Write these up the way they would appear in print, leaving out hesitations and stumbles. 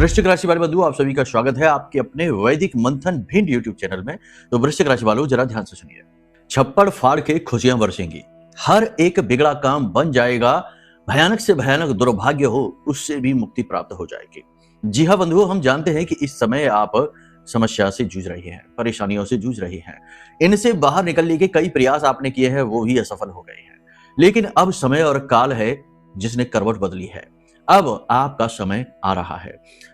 वृश्चिक राशि वाले बंधु, आप सभी का स्वागत है आपके अपने वैदिक मंथन भिंड यूट्यूब चैनल में। तो वृश्चिक राशि वालों, जरा ध्यान से सुनिए। छप्पड़ फाड़ के खुशियां बरसेंगी, हर एक बिगड़ा काम बन जाएगा, भयानक से भयानक दुर्भाग्य हो उससे भी मुक्ति प्राप्त हो जाएगी। जी हाँ बंधुओं, हम जानते हैं कि इस समय आप समस्या से जूझ रही हैं, परेशानियों से जूझ रही हैं। इनसे बाहर निकलने के कई प्रयास आपने किए हैं, वो भी असफल हो गए हैं। लेकिन अब समय और काल है जिसने करवट बदली है। अब आपका समय आ रहा है।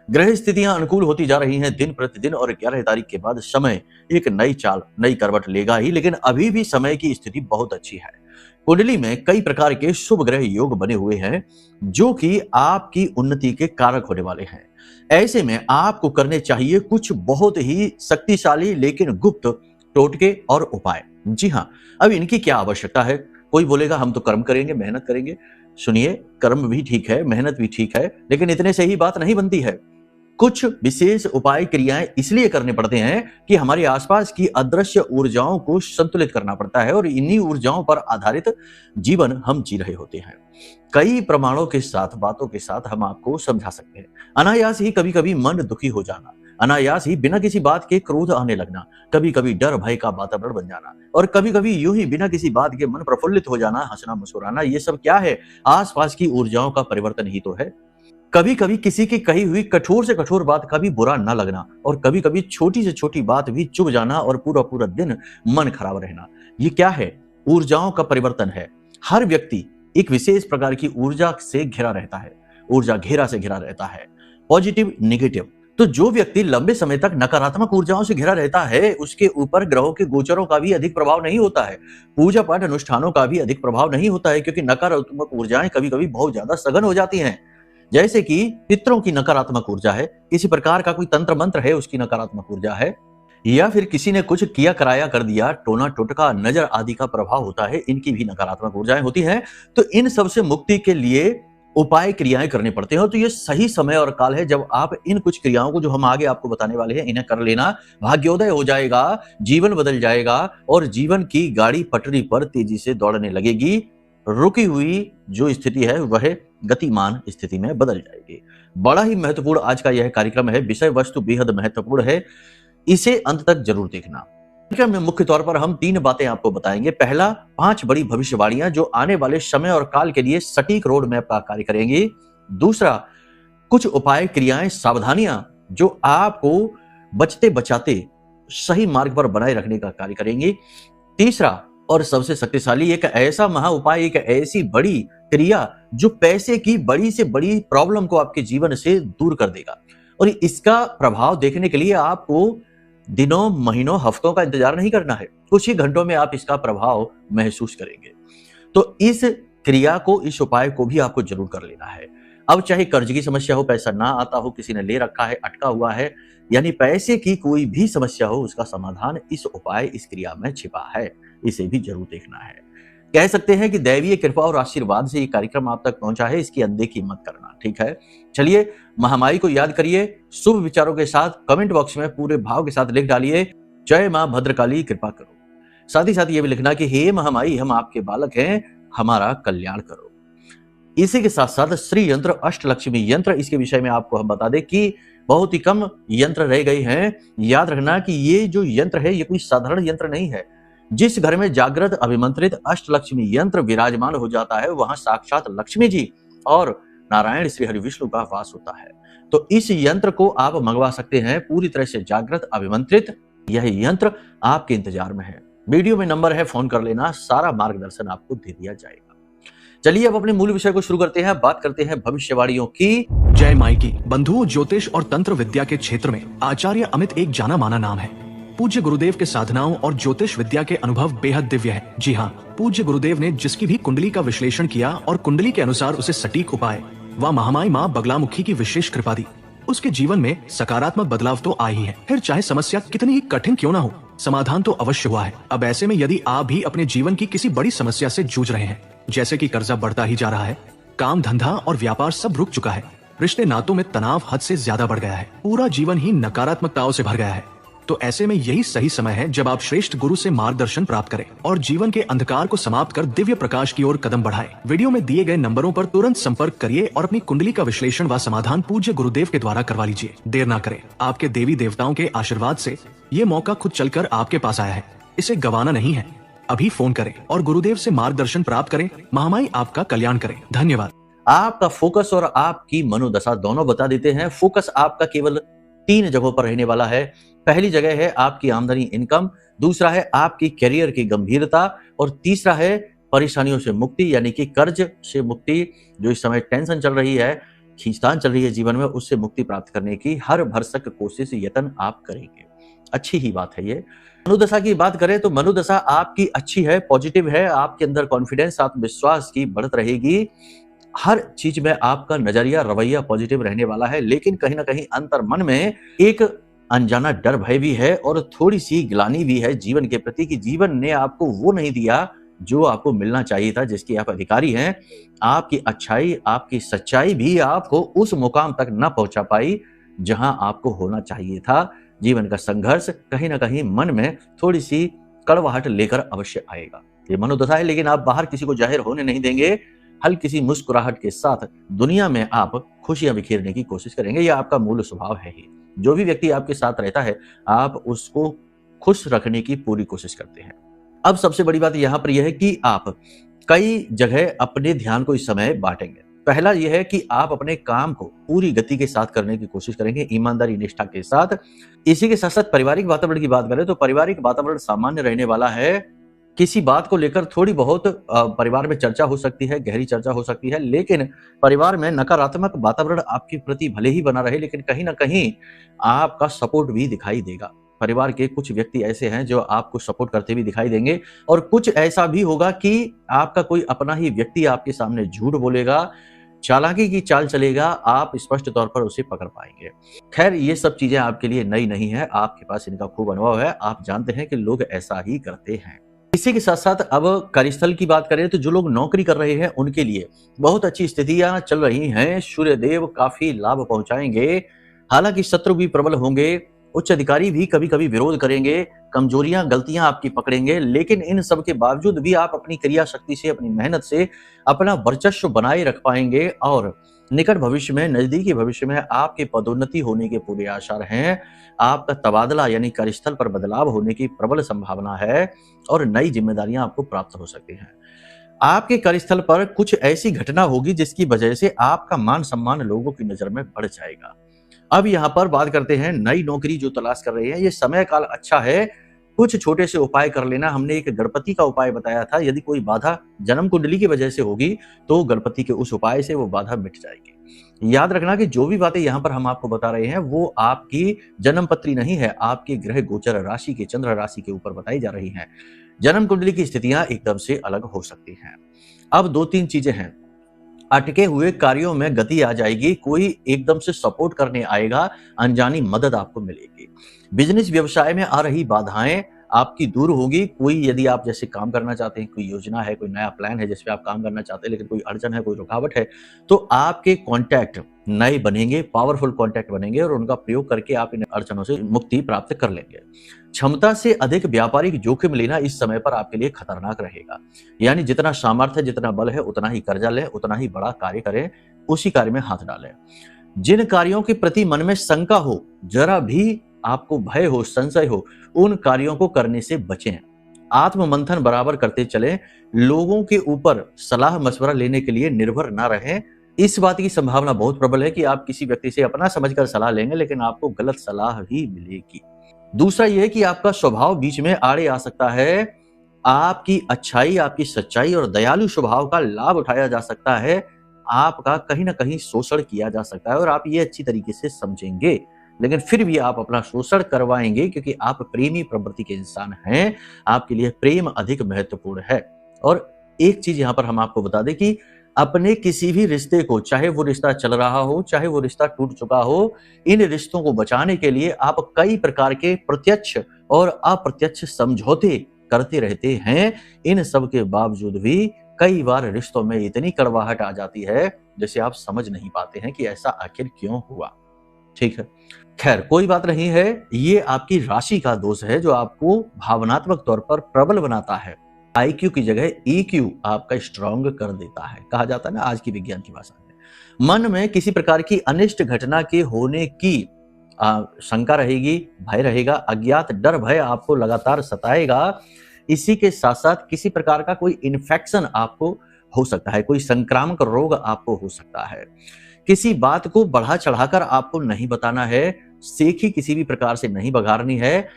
ग्रह स्थितियां अनुकूल होती जा रही हैं दिन प्रतिदिन, और 11 तारीख के बाद समय एक नई चाल, नई करवट लेगा ही। लेकिन अभी भी समय की स्थिति बहुत अच्छी है। कुंडली में कई प्रकार के शुभ ग्रह योग बने हुए हैं जो कि आपकी उन्नति के कारक होने वाले हैं। ऐसे में आपको करने चाहिए कुछ बहुत ही शक्तिशाली लेकिन गुप्त टोटके और उपाय। जी हाँ, अब इनकी क्या आवश्यकता है? कोई बोलेगा हम तो कर्म करेंगे, मेहनत करेंगे। सुनिए, कर्म भी ठीक है, मेहनत भी ठीक है, लेकिन इतने से ही बात नहीं बनती है। कुछ विशेष उपाय क्रियाएं इसलिए करने पड़ते हैं कि हमारे आसपास की अदृश्य ऊर्जाओं को संतुलित करना पड़ता है, और इन्हीं ऊर्जाओं पर आधारित जीवन हम जी रहे होते हैं। कई प्रमाणों के साथ, बातों के साथ हम आपको समझा सकते हैं। अनायास ही कभी कभी मन दुखी हो जाना, अनायास ही बिना किसी बात के क्रोध आने लगना, कभी कभी डर भय का वातावरण बन जाना, और कभी कभी यूं ही बिना किसी बात के मन प्रफुल्लित हो जाना, हंसना मुस्कुराना, ये सब क्या है? आसपास की ऊर्जाओं का परिवर्तन ही तो है। कभी कभी किसी की कही हुई कठोर से कठोर बात का भी बुरा न लगना, और कभी कभी छोटी से छोटी बात भी चुभ जाना, और पूरा पूरा दिन मन खराब रहना। ये क्या है? ऊर्जाओं का परिवर्तन है। हर व्यक्ति एक विशेष प्रकार की ऊर्जा से घिरा रहता है, ऊर्जा घेरा से घिरा रहता है, पॉजिटिव नेगेटिव। तो जो व्यक्ति लंबे समय तक नकारात्मक ऊर्जाओं से घिरा रहता है, उसके ऊपर ग्रहों के गोचरों का भी अधिक प्रभाव नहीं होता है, पूजा पाठ अनुष्ठानों का भी अधिक प्रभाव नहीं होता है, क्योंकि नकारात्मक ऊर्जाएं कभी कभी बहुत ज्यादा सघन हो जाती हैं। जैसे कि पितरों की नकारात्मक ऊर्जा है, किसी प्रकार का कोई तंत्र मंत्र है उसकी नकारात्मक ऊर्जा है, या फिर किसी ने कुछ किया कराया कर दिया, टोना टोटका नजर आदि का प्रभाव होता है, इनकी भी नकारात्मक ऊर्जाएं होती हैं। तो इन सब से मुक्ति के लिए उपाय क्रियाएं करने पड़ते हैं। तो ये सही समय और काल है जब आप इन कुछ क्रियाओं को, जो हम आगे आपको बताने वाले हैं, इन्हें कर लेना। भाग्योदय हो जाएगा, जीवन बदल जाएगा, और जीवन की गाड़ी पटरी पर तेजी से दौड़ने लगेगी। रुकी हुई जो स्थिति है वह गतिमान स्थिति में बदल जाएगी। बड़ा ही महत्वपूर्ण आज का यह कार्यक्रम है, विषय वस्तु बेहद महत्वपूर्ण है, इसे अंत तक जरूर देखना। कार्यक्रम में मुख्य तौर पर हम 3 बातें आपको बताएंगे। पहला, 5 बड़ी भविष्यवाणियां जो आने वाले समय और काल के लिए सटीक रोड मैप का कार्य करेंगी। दूसरा, कुछ उपाय क्रियाएं, सावधानियां जो आपको बचते बचाते सही मार्ग पर बनाए रखने का कार्य करेंगी। तीसरा और सबसे शक्तिशाली, एक ऐसा महा उपाय, एक ऐसी बड़ी क्रिया जो पैसे की बड़ी से बड़ी प्रॉब्लम को आपके जीवन से दूर कर देगा। और इसका प्रभाव देखने के लिए आपको दिनों, महीनों, हफ्तों का इंतजार नहीं करना है, कुछ ही घंटों में आप इसका प्रभाव महसूस करेंगे। तो इस क्रिया को, इस उपाय को भी आपको जरूर कर लेना है। अब चाहे कर्ज की समस्या हो, पैसा ना आता हो, किसी ने ले रखा है, अटका हुआ है, यानी पैसे की कोई भी समस्या हो, उसका समाधान इस उपाय, इस क्रिया में छिपा है। इसे भी जरूर देखना है। कह सकते हैं कि दैवीय कृपा और आशीर्वाद से ये कार्यक्रम आप तक पहुंचा है, इसकी अनदेखी मत करना, ठीक है? चलिए, महामाई को याद करिए, शुभ विचारों के साथ कमेंट बॉक्स में पूरे भाव के साथ लिख डालिए, जय मां भद्रकाली कृपा करो। साथ ही साथ ये भी लिखना कि हे महामाई, हम आपके बालक हैं, हमारा कल्याण करो। इसी के साथ साथ श्री यंत्र, अष्टलक्ष्मी यंत्र, इसके विषय में आपको हम बता दें कि बहुत ही कम यंत्र रह गए हैं। याद रखना कि ये जो यंत्र है, ये कोई साधारण यंत्र नहीं है। जिस घर में जागृत अभिमंत्रित अष्टलक्ष्मी यंत्र विराजमान हो जाता है, वहां साक्षात लक्ष्मी जी और नारायण श्री हरि विष्णु का वास होता है। तो इस यंत्र को आप मंगवा सकते हैं, पूरी तरह से जागृत अभिमंत्रित यह यंत्र आपके इंतजार में है। वीडियो में नंबर है, फोन कर लेना, सारा मार्गदर्शन आपको दे दिया जाएगा। चलिए अब अपने मूल विषय को शुरू करते हैं। बात करते हैं भविष्यवाणियों की। जय माई की। बंधुओं, ज्योतिष और तंत्र विद्या के क्षेत्र में आचार्य अमित एक जाना माना नाम है। पूज्य गुरुदेव के साधनाओं और ज्योतिष विद्या के अनुभव बेहद दिव्य है। जी हाँ, पूज्य गुरुदेव ने जिसकी भी कुंडली का विश्लेषण किया और कुंडली के अनुसार उसे सटीक उपाय व महामाई माँ बगलामुखी की विशेष कृपा दी, उसके जीवन में सकारात्मक बदलाव तो आ ही है। फिर चाहे समस्या कितनी ही कठिन क्यों ना हो, समाधान तो अवश्य हुआ है। अब ऐसे में यदि आप भी अपने जीवन की किसी बड़ी समस्या से जूझ रहे हैं, जैसे कि कर्जा बढ़ता ही जा रहा है, काम धंधा और व्यापार सब रुक चुका है, रिश्ते नातों में तनाव हद से ज्यादा बढ़ गया है, पूरा जीवन ही नकारात्मकताओं से भर गया है, तो ऐसे में यही सही समय है जब आप श्रेष्ठ गुरु से मार्गदर्शन प्राप्त करें और जीवन के अंधकार को समाप्त कर दिव्य प्रकाश की ओर कदम बढ़ाएं। वीडियो में दिए गए नंबरों पर तुरंत संपर्क करिए और अपनी कुंडली का विश्लेषण व समाधान पूज्य गुरुदेव के द्वारा करवा लीजिए। देर ना करें, आपके देवी देवताओं के आशीर्वाद से ये मौका खुद चलकर आपके पास आया है, इसे गंवाना नहीं है। अभी फोन करें और गुरुदेव से मार्गदर्शन प्राप्त करें। महामाई आपका कल्याण करें। धन्यवाद। आपका फोकस और आपकी मनोदशा दोनों बता देते हैं। फोकस आपका केवल 3 जगहों पर रहने वाला है। पहली जगह है आपकी आमदनी इनकम, दूसरा है आपकी करियर की गंभीरता और तीसरा है परेशानियों से मुक्ति यानी कि कर्ज से मुक्ति। जो इस समय टेंशन चल रही है, खींचतान चल रही है जीवन में, उससे मुक्ति प्राप्त करने की हर भरसक कोशिश यत्न आप करेंगे। अच्छी ही बात है ये। मनोदशा की बात करें तो मनोदशा आपकी अच्छी है, पॉजिटिव है। आपके अंदर कॉन्फिडेंस, आत्मविश्वास की बढ़त रहेगी। हर चीज में आपका नजरिया, रवैया पॉजिटिव रहने वाला है। लेकिन कहीं ना कहीं अंतर मन में एक अनजाना डर भय भी है और थोड़ी सी ग्लानि भी है जीवन के प्रति कि जीवन ने आपको वो नहीं दिया जो आपको मिलना चाहिए था, जिसकी आप अधिकारी हैं। आपकी अच्छाई, आपकी सच्चाई भी आपको उस मुकाम तक न पहुंचा पाई जहां आपको होना चाहिए था। जीवन का संघर्ष कहीं ना कहीं मन में थोड़ी सी कड़वाहट लेकर अवश्य आएगा। ये मनोदशा है, लेकिन आप बाहर किसी को जाहिर होने नहीं देंगे। हल्की सी मुस्कुराहट के साथ दुनिया में आप खुशियां बिखेरने की कोशिश करेंगे। यह आपका मूल स्वभाव है ही। जो भी व्यक्ति आपके साथ रहता है, आप उसको खुश रखने की पूरी कोशिश करते हैं। अब सबसे बड़ी बात यहां पर यह है कि आप कई जगह अपने ध्यान को इस समय बांटेंगे। पहला यह है कि आप अपने काम को पूरी गति के साथ करने की कोशिश करेंगे, ईमानदारी, निष्ठा के साथ। इसी के साथ साथ पारिवारिक वातावरण की बात करें तो पारिवारिक वातावरण सामान्य रहने वाला है। किसी बात को लेकर थोड़ी बहुत परिवार में चर्चा हो सकती है, गहरी चर्चा हो सकती है, लेकिन परिवार में नकारात्मक वातावरण आपके प्रति भले ही बना रहे, लेकिन कहीं ना कहीं आपका सपोर्ट भी दिखाई देगा। परिवार के कुछ व्यक्ति ऐसे हैं जो आपको सपोर्ट करते भी दिखाई देंगे और कुछ ऐसा भी होगा कि आपका कोई अपना ही व्यक्ति आपके सामने झूठ बोलेगा, चालाकी की चाल चलेगा, आप स्पष्ट तौर पर उसे पकड़ पाएंगे। खैर, ये सब चीजें आपके लिए नई नहीं है, आपके पास इनका खूब अनुभव है। आप जानते हैं कि लोग ऐसा ही करते हैं। इसी के साथ साथ अब कार्यस्थल की बात करें तो जो लोग नौकरी कर रहे हैं उनके लिए बहुत अच्छी स्थितियां चल रही हैं। सूर्य देव काफी लाभ पहुंचाएंगे। हालांकि शत्रु भी प्रबल होंगे, उच्च अधिकारी भी कभी कभी विरोध करेंगे, कमजोरियां, गलतियां आपकी पकड़ेंगे, लेकिन इन सब के बावजूद भी आप अपनी क्रिया शक्ति से, अपनी मेहनत से अपना वर्चस्व बनाए रख पाएंगे और निकट भविष्य में, नजदीकी भविष्य में आपके पदोन्नति होने के पूरे आसार हैं। आपका तबादला यानी कार्यस्थल पर बदलाव होने की प्रबल संभावना है और नई जिम्मेदारियां आपको प्राप्त हो सकती हैं। आपके कार्यस्थल पर कुछ ऐसी घटना होगी जिसकी वजह से आपका मान सम्मान लोगों की नजर में बढ़ जाएगा। अब यहाँ पर बात करते हैं नई नौकरी जो तलाश कर रहे हैं, ये समय काल अच्छा है। कुछ छोटे से उपाय कर लेना। हमने एक गणपति का उपाय बताया था। यदि कोई बाधा जन्म कुंडली की वजह से होगी तो गणपति के उस उपाय से वो बाधा मिट जाएगी। याद रखना कि जो भी बातें यहाँ पर हम आपको बता रहे हैं वो आपकी जन्म पत्री नहीं है, आपके ग्रह गोचर राशि के, चंद्र राशि के ऊपर बताई जा रही हैं। जन्म कुंडली की स्थितियां एकदम से अलग हो सकती हैं। अब 2-3 चीजें हैं। अटके हुए कार्यों में गति आ जाएगी, कोई एकदम से सपोर्ट करने आएगा, अनजानी मदद आपको मिलेगी। बिजनेस व्यवसाय में आ रही बाधाएं आपकी दूर होगी। कोई यदि आप जैसे काम करना चाहते हैं, कोई योजना है, कोई नया प्लान है जिस पे आप काम करना चाहते हैं, लेकिन कोई अड़चन है, कोई रुकावट है, तो आपके कॉन्टैक्ट नए बनेंगे, पावरफुल कॉन्टैक्ट बनेंगे और उनका प्रयोग करके आप इन अड़चनों से मुक्ति प्राप्त कर लेंगे। क्षमता से अधिक व्यापारिक जोखिम लेना इस समय पर आपके लिए खतरनाक रहेगा। यानी जितना सामर्थ्य, जितना बल है, उतना ही कर्जा लें, उतना ही बड़ा कार्य करें, उसी कार्य में हाथ डालें। जिन कार्यों के प्रति मन में शंका हो, जरा भी आपको भय हो, संशय हो, उन कार्यों को करने से बचें। आत्म मंथन बराबर करते चलें। लोगों के ऊपर सलाह मशवरा लेने के लिए निर्भर ना रहें। इस बात की संभावना बहुत प्रबल है कि आप किसी व्यक्ति से अपना समझकर सलाह लेंगे, लेकिन आपको गलत सलाह ही मिलेगी। दूसरा यह है कि आपका स्वभाव बीच में आड़े आ सकता है। आपकी अच्छाई, आपकी सच्चाई और दयालु स्वभाव का लाभ उठाया जा सकता है। आपका कहीं ना कहीं शोषण किया जा सकता है और आप ये अच्छी तरीके से समझेंगे, लेकिन फिर भी आप अपना शोषण करवाएंगे क्योंकि आप प्रेमी प्रवृत्ति के इंसान हैं। आपके लिए प्रेम अधिक महत्वपूर्ण है। और एक चीज यहां पर हम आपको बता दें कि अपने किसी भी रिश्ते को, चाहे वो रिश्ता चल रहा हो, चाहे वो रिश्ता टूट चुका हो, इन रिश्तों को बचाने के लिए आप कई प्रकार के प्रत्यक्ष और अप्रत्यक्ष समझौते करते रहते हैं। इन सब के बावजूद भी कई बार रिश्तों में इतनी कड़वाहट आ जाती है जिसे आप समझ नहीं पाते हैं कि ऐसा आखिर क्यों हुआ। ठीक है, खैर कोई बात नहीं है, ये आपकी राशि का दोष है जो आपको भावनात्मक तौर पर प्रबल बनाता है। आईक्यू की जगह ईक्यू आपका स्ट्रांग कर देता है। कहा जाता है ना आज की विज्ञान की भाषा में, मन में किसी प्रकार की अनिष्ट घटना के होने की शंका रहेगी, भय रहेगा, अज्ञात डर भय आपको लगातार सताएगा। इसी के साथ साथ किसी प्रकार का कोई इन्फेक्शन आपको हो सकता है, कोई संक्रामक रोग आपको हो सकता है। किसी बात को बढ़ा चढ़ाकर आपको नहीं बताना है, सेखी किसी भी प्रकार से नहीं बघारनी है।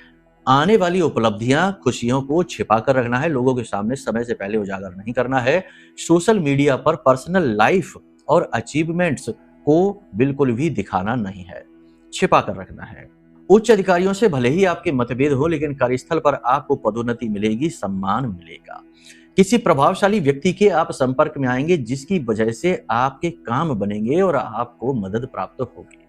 आने वाली उपलब्धियां, खुशियों को छिपा कर रखना है, लोगों के सामने समय से पहले उजागर नहीं करना है। सोशल मीडिया पर पर्सनल लाइफ और अचीवमेंट्स को बिल्कुल भी दिखाना नहीं है, छिपा कर रखना है। उच्च अधिकारियों से भले ही आपके मतभेद हो, लेकिन कार्यस्थल पर आपको पदोन्नति मिलेगी, सम्मान मिलेगा। किसी प्रभावशाली व्यक्ति के आप संपर्क में आएंगे जिसकी वजह से आपके काम बनेंगे और आपको मदद प्राप्त होगी।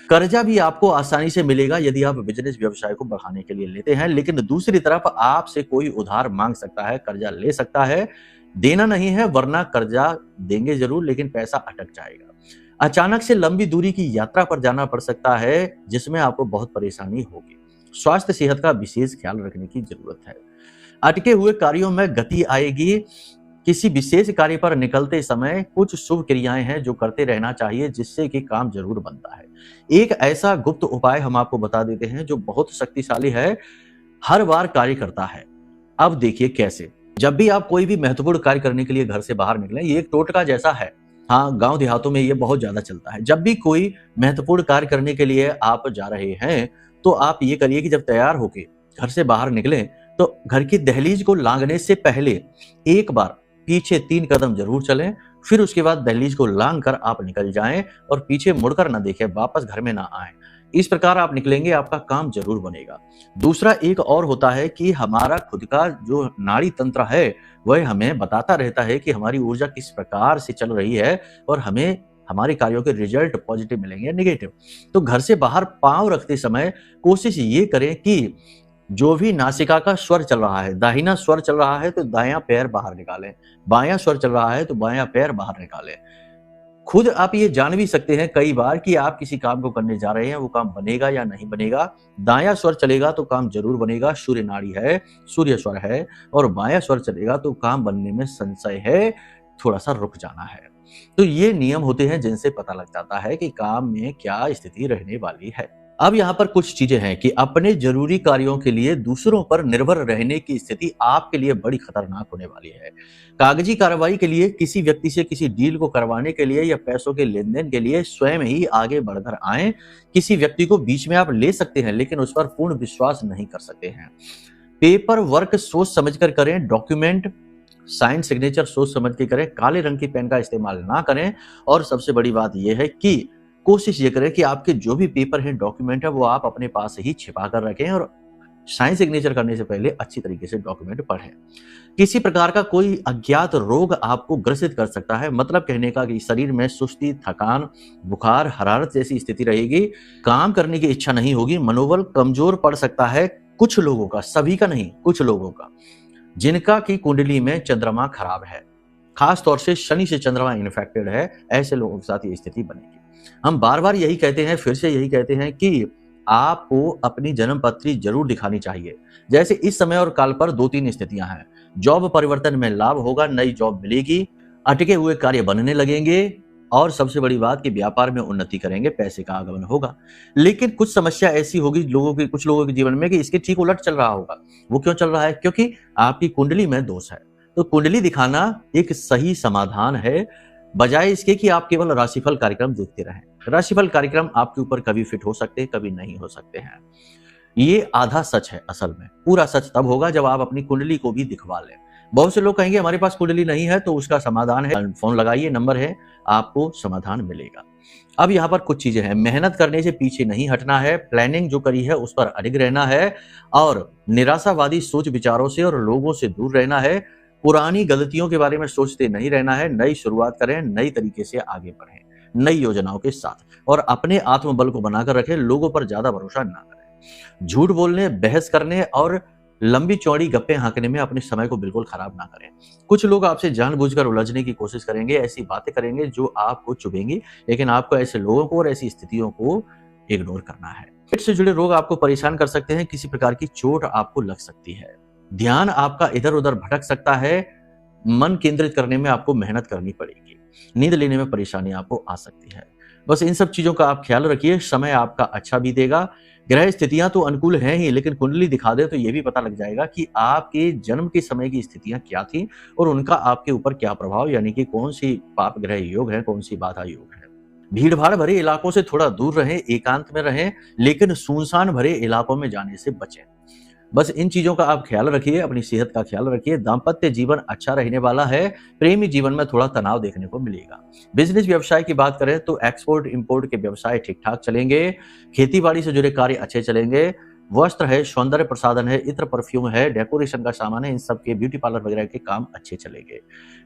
कर्जा भी आपको आसानी से मिलेगा यदि आप बिजनेस व्यवसाय को बढ़ाने के लिए लेते हैं, लेकिन दूसरी तरफ आपसे कोई उधार मांग सकता है, कर्जा ले सकता है, देना नहीं है, वरना कर्जा देंगे जरूर लेकिन पैसा अटक जाएगा। अचानक से लंबी दूरी की यात्रा पर जाना पड़ सकता है जिसमें आपको बहुत परेशानी होगी। स्वास्थ्य सेहत का विशेष ख्याल रखने की जरूरत है। अटके हुए कार्यों में गति आएगी। किसी विशेष कार्य पर निकलते समय कुछ शुभ क्रियाएं हैं जो करते रहना चाहिए जिससे कि काम जरूर बनता है। एक ऐसा गुप्त उपाय हम आपको बता देते हैं जो बहुत शक्तिशाली है, हर बार कार्य करता है। अब देखिए कैसे। जब भी आप कोई भी महत्वपूर्ण कार्य करने के लिए घर से बाहर निकलें, ये एक टोटका जैसा है। हाँ, गांव देहातों में ये बहुत ज्यादा चलता है। जब भी कोई महत्वपूर्ण कार्य करने के लिए आप जा रहे हैं तो आप ये करिए कि जब तैयार होके घर से बाहर निकलें तो घर की दहलीज को लांघने से पहले एक बार पीछे 3 कदम जरूर चलें, फिर उसके बाद दहलीज को लांघ कर आप निकल जाएं और पीछे मुड़कर ना देखें, वापस घर में ना आएं। इस प्रकार आप निकलेंगे, आपका काम जरूर बनेगा। दूसरा एक और होता है कि हमारा खुद का जो नाड़ी तंत्र है वह हमें बताता रहता है कि हमारी ऊर्जा किस प्रकार से चल रही है और हमें हमारे कार्यों के रिजल्ट पॉजिटिव मिलेंगे या निगेटिव। तो घर से बाहर पांव रखते समय कोशिश ये करें कि जो भी नासिका का स्वर चल रहा है, दाहिना स्वर चल रहा है तो दायां पैर बाहर निकालें, बायां स्वर चल रहा है तो बायां पैर बाहर निकालें। खुद आप ये जान भी सकते हैं कई बार कि आप किसी काम को करने जा रहे हैं, वो काम बनेगा या नहीं बनेगा। दायां स्वर चलेगा तो काम जरूर बनेगा, सूर्य नाड़ी है, सूर्य स्वर है, और बायां स्वर चलेगा तो काम बनने में संशय है, थोड़ा सा रुक जाना है। तो ये नियम होते हैं जिनसे पता लग जाता है कि काम में क्या स्थिति रहने वाली है। अब यहाँ पर कुछ चीजें हैं कि अपने जरूरी कार्यों के लिए दूसरों पर निर्भर रहने की स्थिति आपके लिए बड़ी खतरनाक होने वाली है। कागजी कार्रवाई के लिए, किसी व्यक्ति से किसी डील को करवाने के लिए या पैसों के लेन देन के लिए स्वयं ही आगे बढ़कर आएं। किसी व्यक्ति को बीच में आप ले सकते हैं लेकिन उस पर पूर्ण विश्वास नहीं कर सकते हैं। पेपर वर्क सोच समझकर करें, डॉक्यूमेंट साइन सिग्नेचर सोच समझ के करें, काले रंग की पेन का इस्तेमाल ना करें, और सबसे बड़ी बात यह है कि कोशिश ये करें कि आपके जो भी पेपर है, डॉक्यूमेंट है, वो आप अपने पास ही छिपा कर रखें और साइन सिग्नेचर करने से पहले अच्छी तरीके से डॉक्यूमेंट पढ़ें। किसी प्रकार का कोई अज्ञात रोग आपको ग्रसित कर सकता है, मतलब कहने का कि शरीर में सुस्ती, थकान, बुखार, हरारत जैसी स्थिति रहेगी, काम करने की इच्छा नहीं होगी, मनोबल कमजोर पड़ सकता है कुछ लोगों का, सभी का नहीं, कुछ लोगों का, जिनका की कुंडली में चंद्रमा खराब है, खास तौर से शनि से चंद्रमा इन्फेक्टेड है, ऐसे लोगों के साथ ये स्थिति बनेगी। हम बार बार यही कहते हैं, फिर से यही कहते हैं कि आपको अपनी जन्म पत्री जरूर दिखानी चाहिए। जैसे इस समय और काल पर 2-3 स्थितियां हैं। जॉब परिवर्तन में लाभ होगा, नई जॉब मिलेगी, अटके हुए कार्य बनने लगेंगे, और सबसे बड़ी बात कि व्यापार में उन्नति करेंगे, पैसे का आगमन होगा। लेकिन कुछ समस्या ऐसी होगी कुछ लोगों के जीवन में कि इसके ठीक उलट चल रहा होगा। वो क्यों चल रहा है? क्योंकि आपकी कुंडली में दोष है। तो कुंडली दिखाना एक सही समाधान है, बजाय इसके कि आप केवल राशिफल कार्यक्रम देखते रहें। राशिफल कार्यक्रम आपके ऊपर कभी फिट हो सकते हैं, कभी नहीं हो सकते हैं। ये आधा सच है, असल में पूरा सच तब होगा जब आप अपनी कुंडली को भी दिखवा लें। बहुत से लोग कहेंगे हमारे पास कुंडली नहीं है, तो उसका समाधान है, फोन लगाइए, नंबर है, आपको समाधान मिलेगा। अब यहाँ पर कुछ चीजें हैं। मेहनत करने से पीछे नहीं हटना है, प्लानिंग जो करी है उस पर अडिग रहना है, और निराशावादी सोच विचारों से और लोगों से दूर रहना है। पुरानी गलतियों के बारे में सोचते नहीं रहना है। नई शुरुआत करें, नई तरीके से आगे बढ़ें, नई योजनाओं के साथ, और अपने आत्मबल को बनाकर रखें। लोगों पर ज्यादा भरोसा ना करें। झूठ बोलने, बहस करने और लंबी चौड़ी गप्पे हाँकने में अपने समय को बिल्कुल खराब ना करें। कुछ लोग आपसे जानबूझकर उलझने की कोशिश करेंगे, ऐसी बातें करेंगे जो आपको चुभेंगी, लेकिन आपको ऐसे लोगों को और ऐसी स्थितियों को इग्नोर करना है। पेट से जुड़े रोग आपको परेशान कर सकते हैं, किसी प्रकार की चोट आपको लग सकती है, ध्यान आपका इधर उधर भटक सकता है, मन केंद्रित करने में आपको मेहनत करनी पड़ेगी, नींद लेने में परेशानी आपको आ सकती है। बस इन सब चीजों का आप ख्याल रखिए। समय आपका अच्छा बीतेगा। ग्रह स्थितियां तो अनुकूल हैं ही, लेकिन कुंडली दिखा दे तो ये भी पता लग जाएगा कि आपके जन्म के समय की स्थितियां क्या थी और उनका आपके ऊपर क्या प्रभाव, यानी कि कौन सी पाप ग्रह योग है, कौन सी बाधा योग है। भीड़ भाड़ भरे इलाकों से थोड़ा दूर रहें, एकांत में रहें, लेकिन सुनसान भरे इलाकों में जाने से बचें। बस इन चीजों का आप ख्याल रखिए, अपनी सेहत का ख्याल रखिए। दाम्पत्य जीवन अच्छा रहने वाला है, प्रेमी जीवन में थोड़ा तनाव देखने को मिलेगा। बिजनेस व्यवसाय की बात करें तो एक्सपोर्ट इंपोर्ट के व्यवसाय ठीक ठाक चलेंगे, खेती बाड़ी से जुड़े कार्य अच्छे चलेंगे। वस्त्र है, सौंदर्य प्रसाधन है, इत्र परफ्यूम है, डेकोरेशन का सामान है, इन सब के ब्यूटी पार्लर वगैरह के काम अच्छे चलेंगे।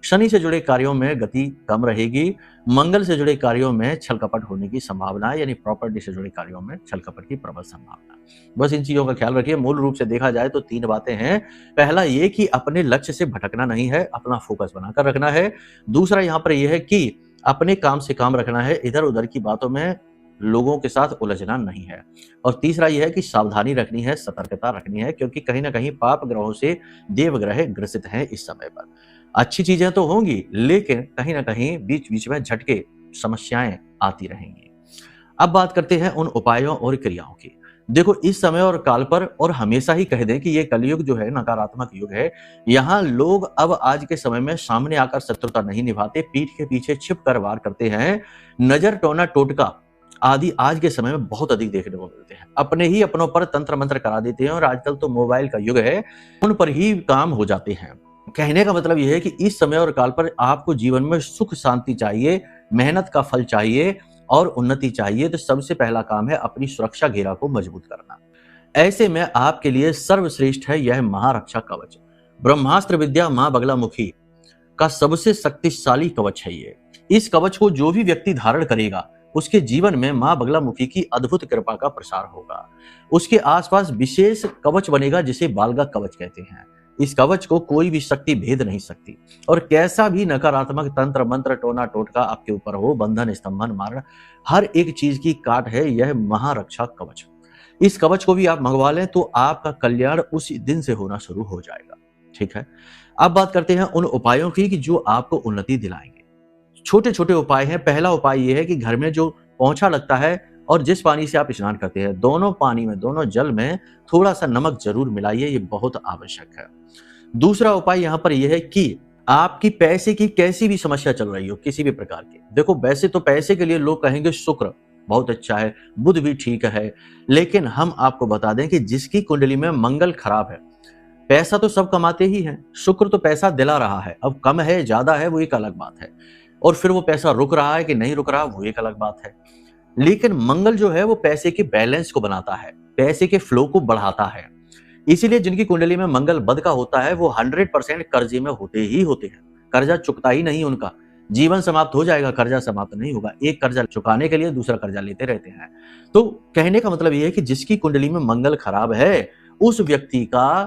शनि से जुड़े कार्यों में गति कम रहेगी। मंगल से जुड़े कार्यों में छल कपट होने की संभावना है, यानी प्रॉपर्टी से जुड़े कार्यों में छल कपट की प्रबल संभावना। बस इन चीजों का ख्याल रखिए। मूल रूप से देखा जाए तो 3 बातें हैं। पहला ये कि अपने लक्ष्य से भटकना नहीं है, अपना फोकस बनाकर रखना है। दूसरा यहाँ पर यह है कि अपने काम से काम रखना है, इधर उधर की बातों में लोगों के साथ उलझना नहीं है। और तीसरा यह है कि सावधानी रखनी है, सतर्कता रखनी है, क्योंकि कहीं ना कहीं पाप ग्रहों से देवग्रह ग्रसित हैं इस समय पर। अच्छी चीजें तो होंगी, लेकिन कहीं ना कहीं बीच बीच में झटके, समस्याएं आती रहेंगी। अब बात करते हैं उन उपायों और क्रियाओं की। देखो, इस समय और काल पर, और हमेशा ही कह दें कि ये कलयुग जो है नकारात्मक युग है। यहाँ लोग अब आज के समय में सामने आकर शत्रुता नहीं निभाते, पीठ के पीछे छिप कर वार करते हैं। नजर, टोना, टोटका आदि आज के समय में बहुत अधिक देखने को मिलते हैं। अपने ही अपनों पर तंत्र मंत्र करा देते हैं, और आजकल तो मोबाइल का युग है, उन पर ही काम हो जाते हैं। कहने का मतलब यह है कि इस समय और काल पर आपको जीवन में सुख शांति चाहिए, मेहनत का फल चाहिए और उन्नति चाहिए, तो सबसे पहला काम है अपनी सुरक्षा घेरा को मजबूत करना। ऐसे में आपके लिए सर्वश्रेष्ठ है यह महारक्षा कवच। ब्रह्मास्त्र विद्या मां बगलामुखी का सबसे शक्तिशाली कवच है ये। इस कवच को जो भी व्यक्ति धारण करेगा, उसके जीवन में मां बगलामुखी की अद्भुत कृपा का प्रसार होगा। उसके आसपास विशेष कवच बनेगा जिसे बालगा कवच कहते हैं। इस कवच को कोई भी शक्ति भेद नहीं सकती, और कैसा भी नकारात्मक तंत्र मंत्र, टोना टोटका आपके ऊपर हो, बंधन, स्तंभन, मारण, हर एक चीज की काट है यह महारक्षा कवच। इस कवच को भी आप मंगवा लें तो आपका कल्याण उसी दिन से होना शुरू हो जाएगा। ठीक है, अब बात करते हैं उन उपायों की कि जो आपको उन्नति दिलाएंगे। छोटे छोटे उपाय हैं। पहला उपाय यह है कि घर में जो पोंछा लगता है और जिस पानी से आप स्नान करते हैं, दोनों पानी में, दोनों जल में थोड़ा सा नमक जरूर मिलाइए, ये बहुत आवश्यक है। दूसरा उपाय यहाँ पर यह है कि आपकी पैसे की कैसी भी समस्या चल रही हो, किसी भी प्रकार की, देखो वैसे तो पैसे के लिए लोग कहेंगे शुक्र बहुत अच्छा है, बुध भी ठीक है, लेकिन हम आपको बता दें कि जिसकी कुंडली में मंगल खराब है, पैसा तो सब कमाते ही हैं, शुक्र तो पैसा दिला रहा है, अब कम है ज्यादा है वो एक अलग बात है, और फिर वो पैसा रुक रहा है कि नहीं रुक रहा वो एक अलग बात है। लेकिन मंगल जो है वो पैसे के बैलेंस को बनाता है, पैसे के फ्लो को बढ़ाता है। इसीलिए जिनकी कुंडली में मंगल बद का होता है वो 100% कर्जे में होते ही होते हैं। कर्जा चुकता ही नहीं उनका, जीवन समाप्त हो जाएगा, कर्जा समाप्त नहीं होगा। एक कर्जा चुकाने के लिए दूसरा कर्जा लेते रहते हैं। तो कहने का मतलब यह है कि जिसकी कुंडली में मंगल खराब है, उस व्यक्ति का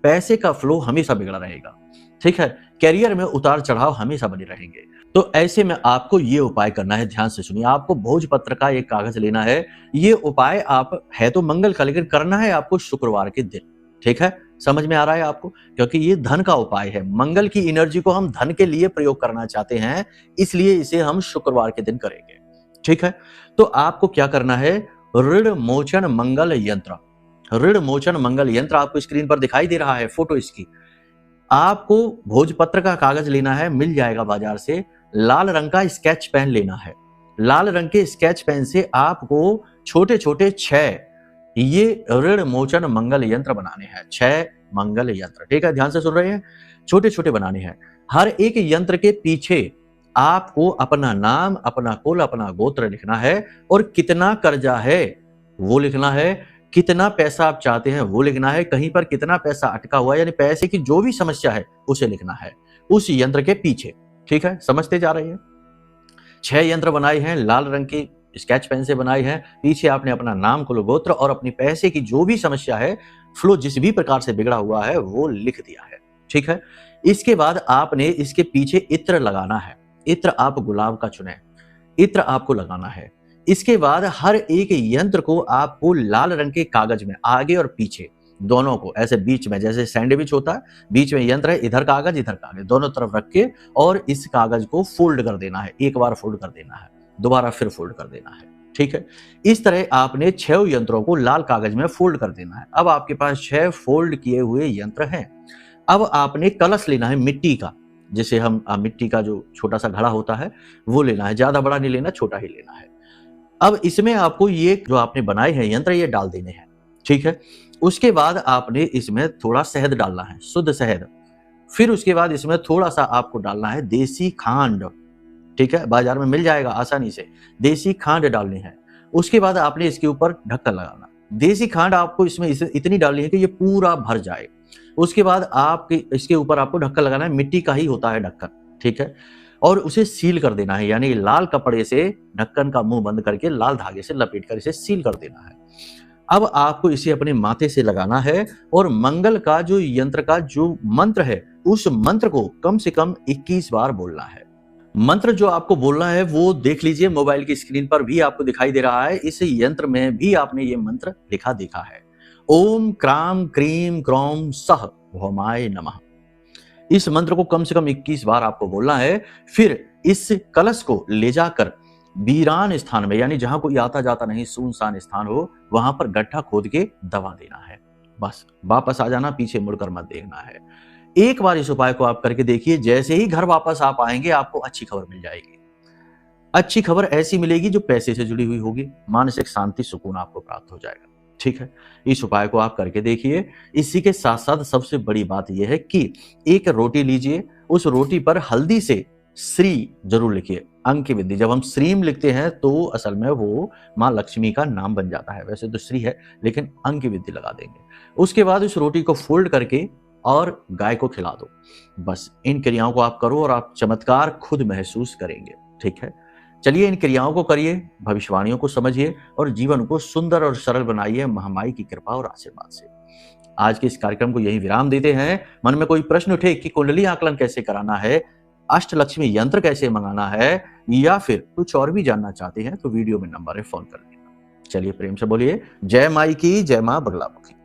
पैसे का फ्लो हमेशा बिगड़ा रहेगा। ठीक है, कैरियर में उतार चढ़ाव हमेशा बने रहेंगे। तो ऐसे में आपको ये उपाय करना है, ध्यान से सुनिए। आपको भोजपत्र का एक कागज लेना है। ये उपाय आप है तो मंगल का, लेकिन करना है आपको शुक्रवार के दिन। ठीक है, समझ में आ रहा है आपको? क्योंकि ये धन का उपाय है, मंगल की एनर्जी को हम धन के लिए प्रयोग करना चाहते हैं, इसलिए इसे हम शुक्रवार के दिन करेंगे। ठीक है, तो आपको क्या करना है, ऋण मोचन मंगल यंत्र। ऋण मोचन मंगल यंत्र आपको स्क्रीन पर दिखाई दे रहा है, फोटो इसकी। आपको भोजपत्र का कागज लेना है, मिल जाएगा बाजार से। लाल रंग का स्केच पेन लेना है। लाल रंग के स्केच पेन से आपको छोटे छोटे 6 ये ऋण मोचन मंगल यंत्र बनाने हैं। 6 मंगल यंत्र, ठीक है, ध्यान से सुन रहे हैं, छोटे छोटे बनाने हैं। हर एक यंत्र के पीछे आपको अपना नाम, अपना कुल, अपना गोत्र लिखना है, और कितना कर्जा है वो लिखना है, कितना पैसा आप चाहते हैं वो लिखना है, कहीं पर कितना पैसा अटका हुआ है, यानी पैसे की जो भी समस्या है उसे लिखना है उस यंत्र के पीछे। ठीक है, समझते जा रहे हैं। 6 यंत्र बनाए हैं, लाल रंग की स्केच पेन से बनाए हैं। पीछे आपने अपना नाम, कुल, गोत्र और अपनी पैसे की जो भी समस्या है, फ्लो जिस भी प्रकार से बिगड़ा हुआ है वो लिख दिया है। ठीक है, इसके बाद आपने इसके पीछे इत्र लगाना है। इत्र आप गुलाब का चुने, इत्र आपको लगाना है। इसके बाद हर एक यंत्र को आपको लाल रंग के कागज में आगे और पीछे दोनों को ऐसे बीच में, जैसे सैंडविच होता है, बीच में यंत्र है, इधर कागज दोनों तरफ रख के और इस कागज को फोल्ड कर देना है। एक बार फोल्ड कर देना है, दोबारा फिर फोल्ड कर देना है। ठीक है, इस तरह आपने 6 यंत्रों को लाल कागज में फोल्ड कर देना है। अब आपके पास 6 फोल्ड किए हुए यंत्र हैं। अब आपने कलश लेना है मिट्टी का, जैसे हम मिट्टी का जो छोटा सा घड़ा होता है वो लेना है, ज्यादा बड़ा नहीं लेना, छोटा ही लेना है। अब इसमें आपको ये जो आपने बनाए हैं यंत्र ये डाल देने हैं। ठीक है, उसके बाद आपने इसमें थोड़ा शहद डालना है, शुद्ध शहद। फिर उसके बाद इसमें थोड़ा सा आपको डालना है देसी खांड। ठीक है, बाजार में मिल जाएगा आसानी से, देसी खांड डालनी है। उसके बाद आपने इसके ऊपर ढक्कन लगाना। देसी खांड आपको इसमें इतनी डालनी है कि ये पूरा भर जाए। उसके बाद आपके इसके ऊपर आपको ढक्कन लगाना है, मिट्टी का ही होता है ढक्कन। ठीक है, और उसे सील कर देना है, यानी लाल कपड़े से ढक्कन का मुंह बंद करके लाल धागे से लपेट कर इसे सील कर देना है। अब आपको इसे अपने माथे से लगाना है और मंगल का जो यंत्र का जो मंत्र है उस मंत्र को कम से कम 21 बार बोलना है। मंत्र जो आपको बोलना है वो देख लीजिए, मोबाइल की स्क्रीन पर भी आपको दिखाई दे रहा है। इस यंत्र में भी आपने ये मंत्र लिखा देखा है, ओम क्राम क्रीम क्रौम सह भौमाय नमः। इस मंत्र को कम से कम 21 बार आपको बोलना है। फिर इस कलश को ले जाकर वीरान स्थान में, यानी जहां कोई आता जाता नहीं, सुनसान स्थान हो, वहां पर गड्ढा खोद के दबा देना है। बस वापस आ जाना, पीछे मुड़कर मत देखना है। एक बार इस उपाय को आप करके देखिए, जैसे ही घर वापस आप आएंगे आपको अच्छी खबर मिल जाएगी। अच्छी खबर ऐसी मिलेगी जो पैसे से जुड़ी हुई होगी, मानसिक शांति सुकून आपको प्राप्त हो जाएगा। ठीक है, इस उपाय को आप करके देखिए। इसी के साथ साथ सबसे बड़ी बात यह है कि एक रोटी लीजिए, उस रोटी पर हल्दी से श्री जरूर लिखिए, अंक विद्धि। जब हम श्रीम लिखते हैं तो असल में वो माँ लक्ष्मी का नाम बन जाता है, वैसे तो श्री है लेकिन अंक विद्धि लगा देंगे। उसके बाद उस रोटी को फोल्ड करके और गाय को खिला दो। बस इन क्रियाओं को आप करो और आप चमत्कार खुद महसूस करेंगे। ठीक है, चलिए इन क्रियाओं को करिए, भविष्यवाणियों को समझिए और जीवन को सुंदर और सरल बनाइए महामाई की कृपा और आशीर्वाद से। आज के इस कार्यक्रम को यही विराम देते हैं। मन में कोई प्रश्न उठे कि कुंडली आकलन कैसे कराना है, अष्टलक्ष्मी यंत्र कैसे मंगाना है, या फिर कुछ और भी जानना चाहते हैं तो वीडियो में नंबर है, फोन कर लेना। चलिए प्रेम से बोलिए, जय माई की, जय मां बगलामुखी।